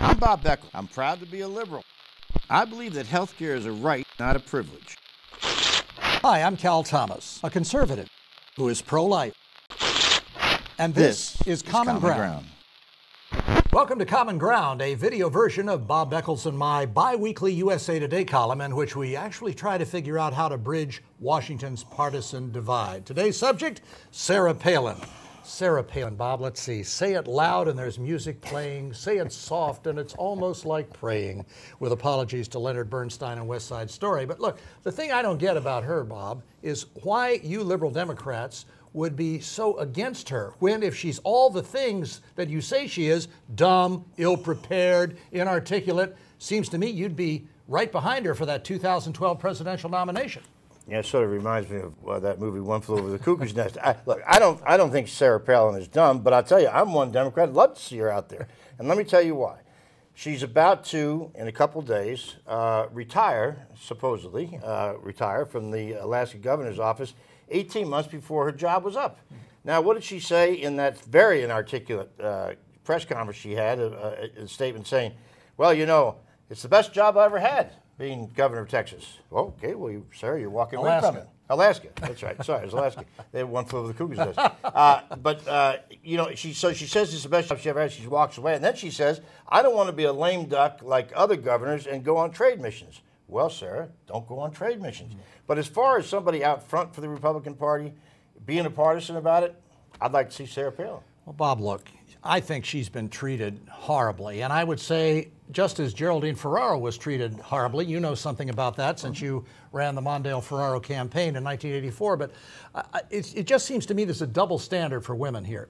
I'm Bob Beckel. I'm proud to be a liberal. I believe that health care is a right, not a privilege. Hi, I'm Cal Thomas, a conservative who is pro-life. And this is Common Ground. Welcome to Common Ground, a video version of Bob Beckel's and my bi-weekly USA Today column in which we actually try to figure out how to bridge Washington's partisan divide. Today's subject, Sarah Palin. Sarah Palin, Bob, let's see. Say it loud and there's music playing. Say it soft and it's almost like praying. With apologies to Leonard Bernstein and West Side Story. But look, the thing I don't get about her, Bob, is why you liberal Democrats would be so against her when, if she's all the things that you say she is, dumb, ill-prepared, inarticulate, seems to me you'd be right behind her for that 2012 presidential nomination. Yeah, it sort of reminds me of that movie One Flew Over the Cuckoo's Nest. Look, I don't think Sarah Palin is dumb, but I'll tell you, I'm one Democrat. I'd love to see her out there. And let me tell you why. She's about to, in a couple days, retire, supposedly, retire from the Alaska governor's office 18 months before her job was up. Now, what did she say in that very inarticulate press conference she had, a statement saying, well, you know, it's the best job I ever had, being governor of Texas. Well, okay, well, Sarah, you're walking away from it. Alaska, that's right. Sorry, it was Alaska. They had One Flew Over the Cuckoo's Nest. You know, she says it's the best job she ever had. She walks away, and then she says, I don't want to be a lame duck like other governors and go on trade missions. Well, Sarah, don't go on trade missions. But as far as somebody out front for the Republican Party, being a partisan about it, I'd like to see Sarah Palin. Well, Bob, look, I think she's been treated horribly. And I would say, just as Geraldine Ferraro was treated horribly, you know something about that since you ran the Mondale Ferraro campaign in 1984, but it just seems to me there's a double standard for women here.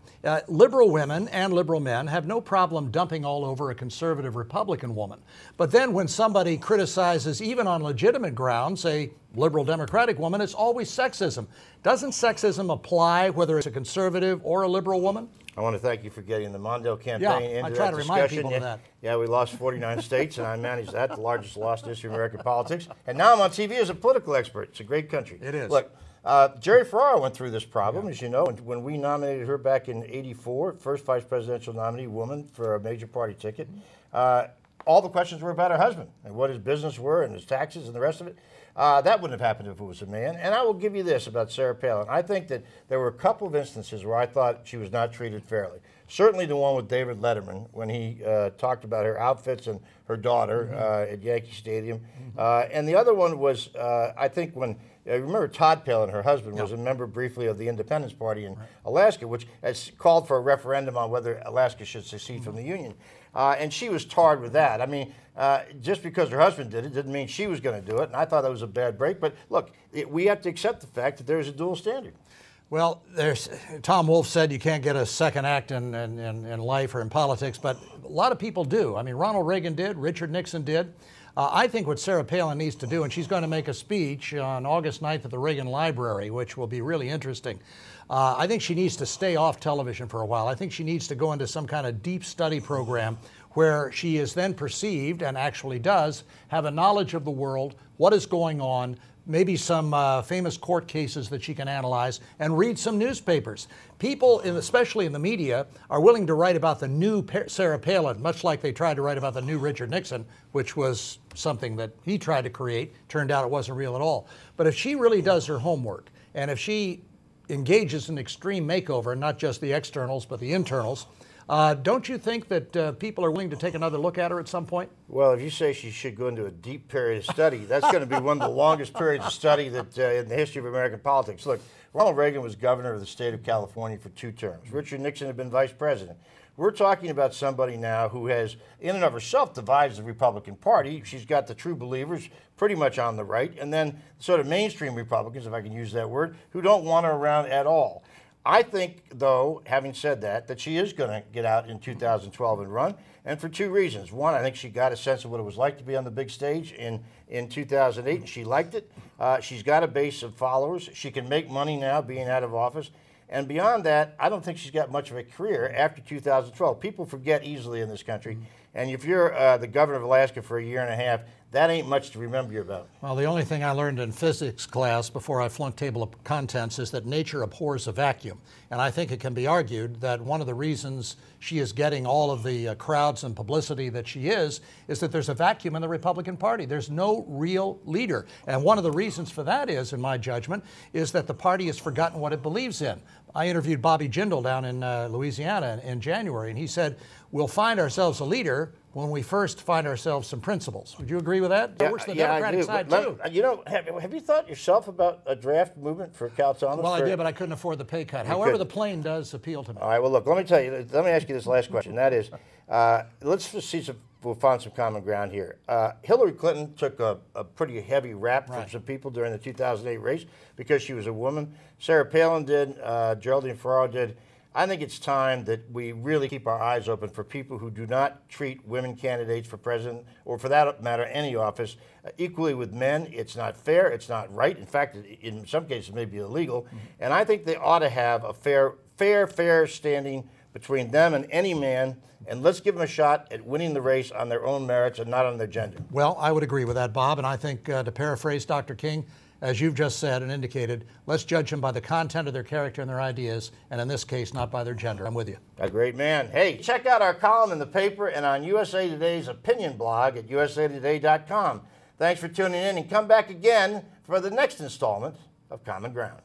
Liberal women and liberal men have no problem dumping all over a conservative Republican woman. But then when somebody criticizes, even on legitimate grounds, a liberal Democratic woman, it's always sexism. Doesn't sexism apply whether it's a conservative or a liberal woman? I want to thank you for getting the Mondale campaign into I try that to discussion. remind people of that. Yeah, we lost 49 states, and I managed that, the largest loss in history of American politics. And now I'm on TV as a political expert. It's a great country. It is. Look, Jerry Ferraro went through this problem, as you know, when we nominated her back in '84, first vice presidential nominee woman for a major party ticket. All the questions were about her husband and what his business were and his taxes and the rest of it. That wouldn't have happened if it was a man. And I will give you this about Sarah Palin. I think that there were a couple of instances where I thought she was not treated fairly. Certainly the one with David Letterman when he talked about her outfits and her daughter at Yankee Stadium. And the other one was, I think, when remember Todd Palin, her husband, was a member briefly of the Independence Party in Alaska, which has called for a referendum on whether Alaska should secede from the Union. And she was tarred with that. I mean, just because her husband did it didn't mean she was going to do it. And I thought that was a bad break. But look, we have to accept the fact that there is a dual standard. Well, Tom Wolfe said you can't get a second act in life or in politics, but a lot of people do. I mean, Ronald Reagan did, Richard Nixon did. I think what Sarah Palin needs to do, and she's going to make a speech on August 9th at the Reagan Library, which will be really interesting. I think she needs to stay off television for a while. I think she needs to go into some kind of deep study program where she is then perceived, and actually does, have a knowledge of the world, what is going on, maybe some famous court cases that she can analyze, and read some newspapers. People, especially in the media, are willing to write about the new Sarah Palin, much like they tried to write about the new Richard Nixon, which was something that he tried to create. Turned out it wasn't real at all. But if she really does her homework, and if she engages in extreme makeover, not just the externals, but the internals, don't you think that people are willing to take another look at her at some point? Well, if you say she should go into a deep period of study, that's going to be one of the longest periods of study that in the history of American politics. Look, Ronald Reagan was governor of the state of California for 2 terms. Richard Nixon had been vice president. We're talking about somebody now who has, in and of herself, divides the Republican Party. She's got the true believers pretty much on the right, and then sort of mainstream Republicans, if I can use that word, who don't want her around at all. I think, though, having said that she is going to get out in 2012 and run, and for 2 reasons. One, I think she got a sense of what it was like to be on the big stage in 2008, and she liked it. She's got a base of followers. She can make money now being out of office. And beyond that, I don't think she's got much of a career after 2012. People forget easily in this country. And if you're the governor of Alaska for a year and a half, that ain't much to remember you about. Well, the only thing I learned in physics class before I flunked table of contents is that nature abhors a vacuum. And I think it can be argued that one of the reasons she is getting all of the crowds and publicity that she is that there's a vacuum in the Republican Party. There's no real leader. And one of the reasons for that is, in my judgment, is that the party has forgotten what it believes in. I interviewed Bobby Jindal down in Louisiana in January, and he said, we'll find ourselves a leader when we first find ourselves some principles. Would you agree with that? Yeah, That works the Democratic side, too. You know, have you thought yourself about a draft movement for Cal Thomas? Well, I did, but I couldn't afford the pay cut. However, the plane does appeal to me. All right, well, look, let me ask you this last question. That is, let's just see if we'll find some common ground here. Hillary Clinton took a pretty heavy rap from some people during the 2008 race because she was a woman. Sarah Palin did, Geraldine Ferraro did. I think it's time that we really keep our eyes open for people who do not treat women candidates for president, or for that matter, any office, equally with men. It's not fair. It's not right. In fact, in some cases, it may be illegal. And I think they ought to have a fair standing between them and any man. And let's give them a shot at winning the race on their own merits and not on their gender. Well, I would agree with that, Bob. And I think, to paraphrase Dr. King, as you've just said and indicated, let's judge them by the content of their character and their ideas, and in this case, not by their gender. I'm with you. A great man. Hey, check out our column in the paper and on USA Today's opinion blog at usatoday.com. Thanks for tuning in, and come back again for the next installment of Common Ground.